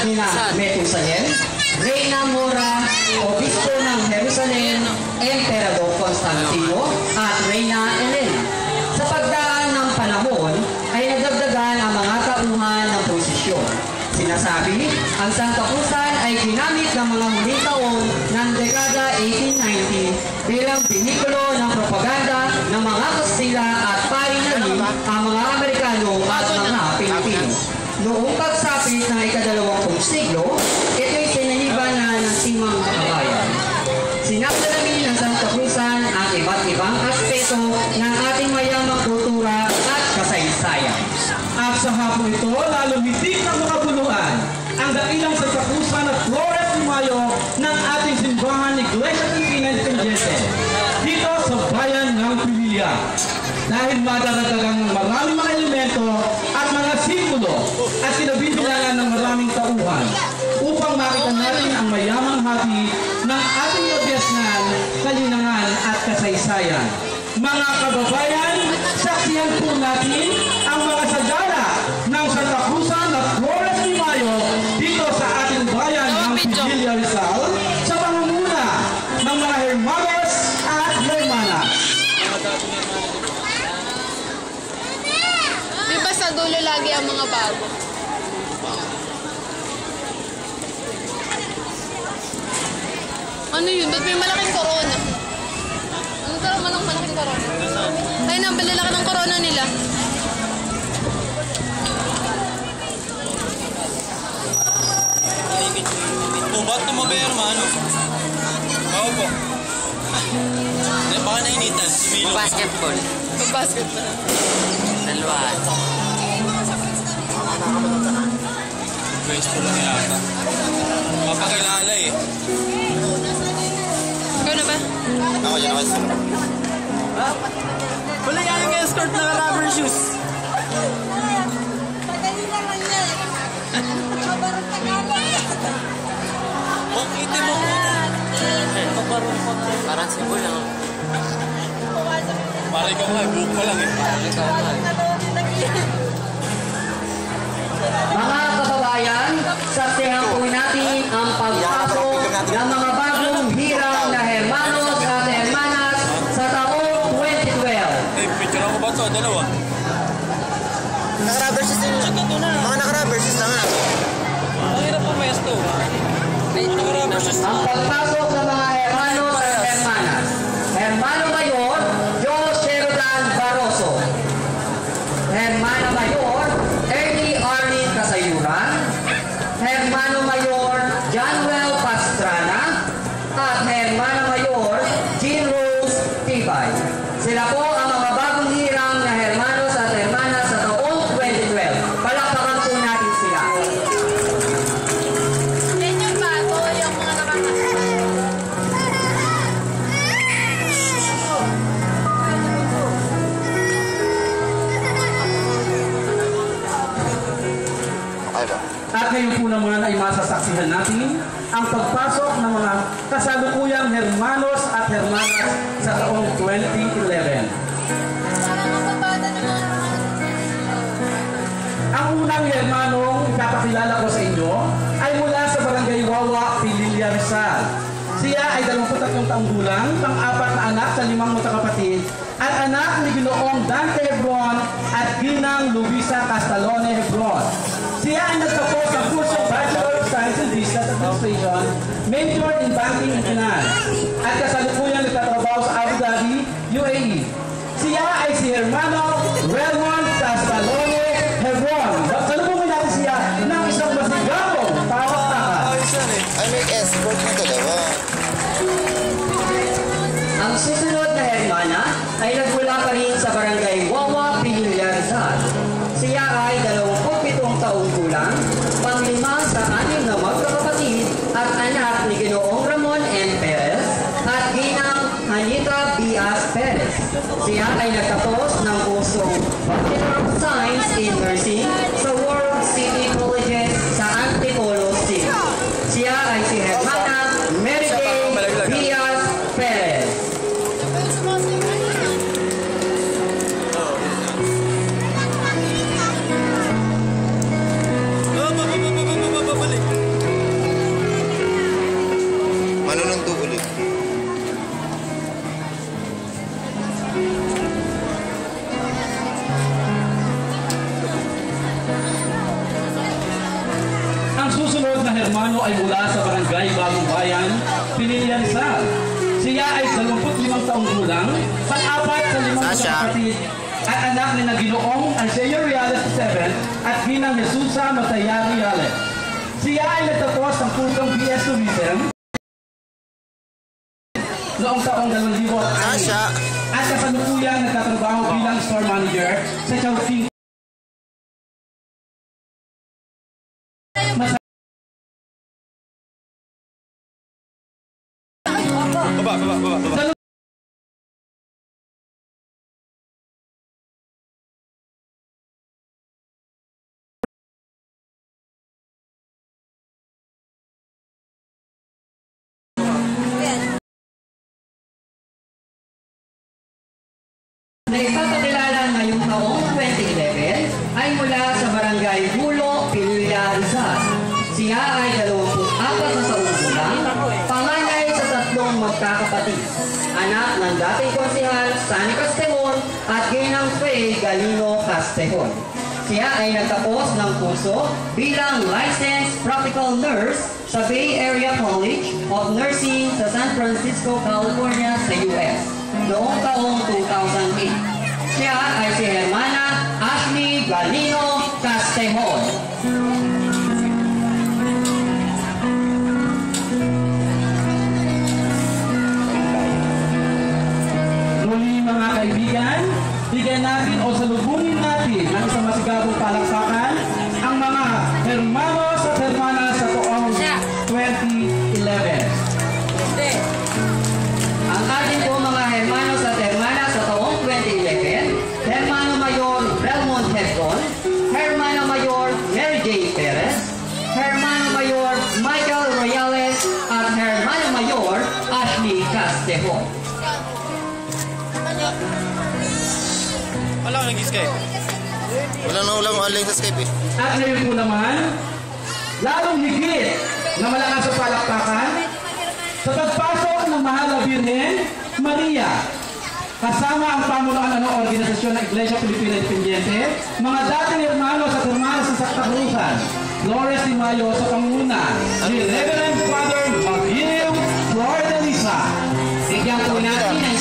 nina Methusalem, Reyna Mora, Obispo ng Jerusalem, Emperador Constantino, at Reyna Elena. Sa pagdaan ng panahon, ay nagdagdagan ang mga tauhan ng prosesyon. Sinasabi, ang Santa Cruzan ay ginamit ng mga huling taon ng dekada 1890 bilang binikulo ng propaganda ng mga Kastila at parinali ang mga Amerikano at mga Pilipino. Noong pagsapit ng ika-20 siglo, ito'y sinaniban na ng timang kabayan. Sinasalamin ng Santa Cruzan ang iba't ibang aspeto ng ating mayamang kultura at kasaysayan. At sa hapon ito, lalo hitik ng makabuluhan ang dakilang Santa Cruzan at Flores de Mayo ng ating simbahan Iglesia Filipina Independiente dito sa bayan ng Pililla. Dahil madaragdagan ng maraming mga elemento at mga simbolo at kinabibilangan ng maraming tauhan upang makita natin ang mayamang hati ng ating kabyasnan, kalinangan at kasaysayan. Mga kababayan, saksihan po natin ang mga sagala ng Santa Cruzan at Flores de Mayo dito sa ating bayan ng Pililla, Rizal sa pangunguna ng mga hermanos at hermanas. Di ba sa dulo lagi ang mga bago? Ano yun? Ba't may malaking corona? Ano sarap man ang malaking corona? Ay, nabalala ka ng corona nila. Ba't tumabay, hermano? Oo po. Baka nainitan. Basketball. Basketball. Dalawa. Baseball lang yata. Mapakilala eh. Ikaw na ba? Ako dyan ako. Wala yan ang escort na rubber shoes. Madali naman yan. Mabarang Tagalog. Bakit mo? Parang sibol lang. Para ikaw nga, buhok pa lang eh. Mga kababayan, saksihan po natin ang pagpasok ng mga bagong hirang na hermanos at hermanas sa taong 2012. Eh, picture ako ba ito? Dalawa. Naka-rubber shoes din. Mga naka-rubber shoes na nga. Ang hirap po mesto. Naka-rubber shoes. Ang pagpasok ng mga hermanos at hermanas. Hermano Mayor, Jos Sheridan Barroso. Hermana Mayor, Ernie Arlene Casayuran. Hermano Mayor, Januel Pastrana. At Hermana Mayor, Jean Rose Tibay. Sila po ang mga bagong hirang na hermanos at hermanas sa taong 2012. Palakpakan po natin sila. Yan yung bago, yung mga nakakasama. At ngayon po naman ay masasaksihan natin ang pagpasok ng mga kasalukuyang hermanos at hermanas sa taong 2011. Ang unang hermanong ipapakilala ko sa inyo ay mula sa Barangay Wawa, Pililla, Rizal. Siya ay 23 taong gulang, pang-apat na anak sa 5 magkakapatid, at anak ni Ginoong Dante Hebron at Ginang Luisa Castalone Hebron. Siya ay nagtapos sa kurso Bachelor of Science in Business Administration, majored in Banking and Finance, at kasalukuyang nagtatrabaho sa Abu Dhabi, UAE. Siya ay si Hermano Relmond Castalone Hebron. Salubungin natin siya ng isang masigabong tawag-takan. Ay, may escort na dalawa. Ang susunod na hermana ay nagmula pa rin sa Barangay Wawa, Pililla, Rizal. Siya ay 27 taong gulang, panglima sa 6 na magkakapatid at anak ni Ginoong Ramon M. Perez at Ginang Anita Bias Perez. Siya ay nagtapos ng kursong Bachelor of Science in Nursing sa World City Colleges sa Antipolo City. Siya ay si Hermana Mary Kay Bias Perez. Babalik. sumunod na hermano ay mula sa barangay Bagong Bayan, Pinilian Rizal. Siya ay 25 taong gulang, pang-apat sa 5 kapatid, at anak ni na Ginoong Arsenio Reales VII at Ginang Jesusa Mataya Reales. Siya ay nagtapos ng kursong BS Tourism noong taong 2006 at kasalukuyan nagtatrabaho bilang store manager sa Chowking. Baba. Na ipapakilala ngayong taong 2011 ay mula sa barangay Bulo, Pinilla, Rizal. Siya ay 24 na taong gulang, panganay sa 3 magkakapatid, anak ng dating konsehal Sani Castejón at ginang Faye Galino Castejón. Siya ay nagtapos ng kurso bilang licensed practical nurse sa Bay Area College of Nursing sa San Francisco, California sa US noong taong 2008. Siya ay si Hermana Ashley Galino Castejón. Muli mga kaibigan, bigyan natin o salubungin natin ng isang masigabong palakpakan ang mga hermanos at hermanas sa taong 2011. Ang ating po mga hermanos at hermanas sa taong 2011, Hermano Mayor Belmont Hebron, Hermano Mayor Mary J. Perez, Hermano Mayor Michael Royales, at Hermano Mayor Ashley Castejón. Wala ko nag-Skype. Wala na ulang online sa Skype eh. At ngayon po naman, lalong higit na malakas sa palakpakan sa pagpasok ng Mahal na Birhen Maria, kasama ang pamunuan ng organisasyon ng Iglesia Pilipina Independiente, mga dating hermanos at hermanas sa Santa Cruzan, Flores de Mayo sa panguna ni Reverend Father Magilium Flor de Lisa. Bigyan po natin ng